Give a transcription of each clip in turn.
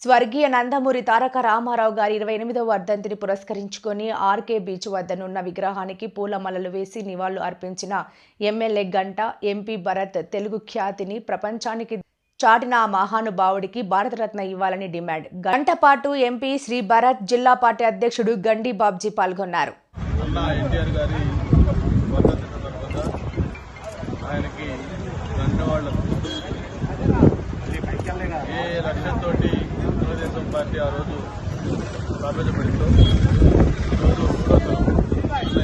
స్వర్గీయ నందమూరి తారక రామారావు గారి 28వ వర్ధంతిని పురస్కరించుకొని ఆర్కే బీచ్ వద్దనున్న విగ్రహానికి పూలమాలలు వేసి నివాళులు అర్పించిన ఎమ్మెల్యే గంట ఎంపీ భరత్ తెలుగు ఖ్యాతిని ప్రపంచానికి చాటిన ఆ మహానుభావుడికి భారతరత్న ఇవ్వాలని డిమాండ్. గంట పాటు ఎంపీ శ్రీ భరత్, జిల్లా పార్టీ అధ్యక్షుడు గండి బాబ్జీ పాల్గొన్నారు. ఏ లక్ష్యంతో తెలుగుదేశం పార్టీ ఆ రోజు స్థాపించబడిందో ఈరోజు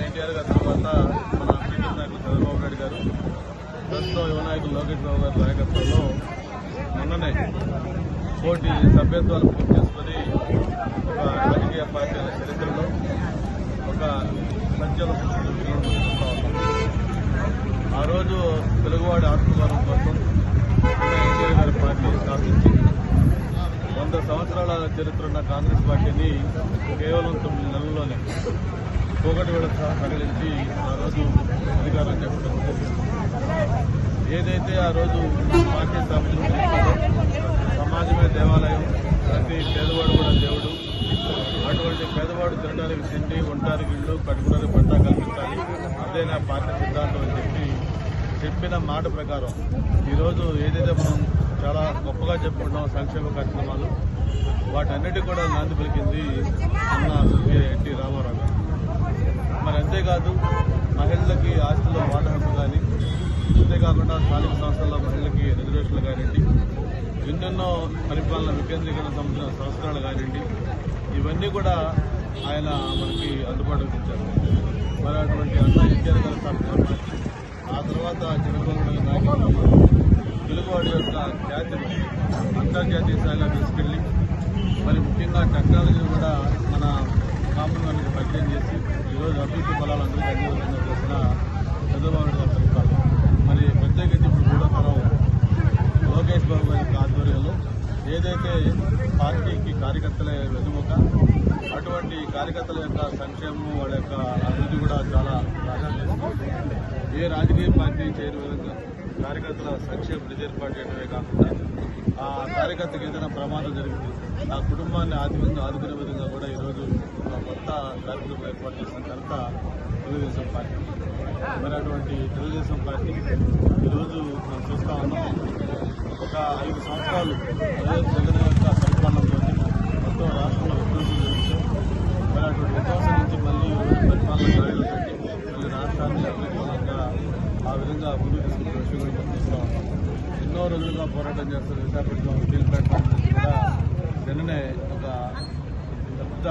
ఎన్టీఆర్ గారి తర్వాత మన ప్రీతం నాయకులు చంద్రబాబు నాయుడు గారు, ప్రస్తుతం యువ నాయకులు లోకేష్ బాబు గారి నాయకత్వంలో మొన్ననే కోటి సభ్యత్వాలు పూర్తి చేసుకుని ఒక రాజకీయ పార్టీల చరిత్రలో ఒక సంచలనం చూస్తూ ఉన్నాం. ఆ రోజు తెలుగువాడి ఆత్మగౌరవం కోసం ఎన్టీఆర్ గారి పార్టీ స్థాపించి 100 సంవత్సరాల చరిత్ర ఉన్న కాంగ్రెస్ పార్టీని కేవలం 9 నెలల్లోనే పోగొట్టి వేళ ప్రకటించి ఆ రోజు అధికారం చేపట్టడం. ఏదైతే ఆ రోజు పార్టీ స్థాపించడం సమాజమే దేవాలయం, ప్రతి పేదవాడు కూడా దేవుడు, అటువంటి పేదవాడు తినడానికి తిండి, ఉండడానికి ఇళ్ళు, కట్టుకోవడానికి పంట కల్పించాలి, అదే నా పార్టీ సిద్ధాంతం అని చెప్పిన మాట ప్రకారం ఈరోజు ఏదైతే మనం చాలా గొప్పగా చెప్పుకుంటున్నాం సంక్షేమ కార్యక్రమాలు, వాటన్నిటి కూడా నాంది పలికింది అన్న ఎన్టీ రామారావు గారు. మరి అంతేకాదు మహిళలకి ఆస్తిలో వాటా హక్కు కానీ, అంతేకాకుండా స్థానిక సంస్థల్లో మహిళలకి రిజర్వేషన్లు కానివ్వండి, ఎన్నెన్నో పరిపాలన వికేంద్రీకరణ సంబంధించిన సంస్కరణలు కానివ్వండి, ఇవన్నీ కూడా ఆయన మనకి అందుబాటులోకి ఇచ్చారు. మరి అటువంటి అన్న ఎన్టీఆర్ గారు స్థాపించారు. ఆ తర్వాత చంద్రబాబు నాయుడు తెలుగువాడి యొక్క ఖ్యాతిని అంతర్జాతీయ స్థాయిలో తీసుకెళ్లి మరి ముఖ్యంగా టెక్నాలజీ కూడా మన కామన్ మ్యాన్కి పరిచయం చేసి ఈరోజు అభివృద్ధి ఫలాలందరికీ అందించడం చేసిన చంద్రబాబు నాయుడు గారు చెప్తారు. మరి ప్రత్యేకించి ఇప్పుడు కూడా తరం లోకేష్ బాబు గారి ఆధ్వర్యంలో ఏదైతే పార్టీకి కార్యకర్తలే వెనుముక, అటువంటి కార్యకర్తల యొక్క సంక్షేమం, వాళ్ళ యొక్క అభివృద్ధి కూడా చాలా ప్రాధాన్యత. ఏ రాజకీయ పార్టీ చేయని విధంగా కార్యకర్తల సంక్షేమం ఏర్పాటు చేయడమే కాకుండా ఆ కార్యకర్తకు ఏదైనా ప్రమాదం జరిగింది ఆ కుటుంబాన్ని ఆదుకునే విధంగా కూడా ఈరోజు కొత్త కార్యక్రమం ఏర్పాటు చేసిన ఘనత తెలుగుదేశం పార్టీ. మరి అటువంటి తెలుగుదేశం పార్టీ ఈరోజు మనం చూస్తూ ఉన్నాం. ఒక 5 సంవత్సరాలు జగన్ యొక్క పరిపాలనతో మొత్తం రాష్ట్రంలో విధ్వంసం జరుగుతుంది. మరి అటువంటి విధ్వంసం నుంచి మళ్ళీ పరిపాలన గాడిలో పెట్టి మళ్ళీ రాష్ట్రాన్ని అభివృద్ధిగా ఆ విధంగా ముందుకు తీసుకునే విషయం కూడా చూస్తూ ఉన్నాం. ఎన్నో రోజులుగా పోరాటం చేస్తున్న విశాఖపట్నం స్టీల్ ప్లాంట్ కూడా నిన్ననే ఒక పెద్ద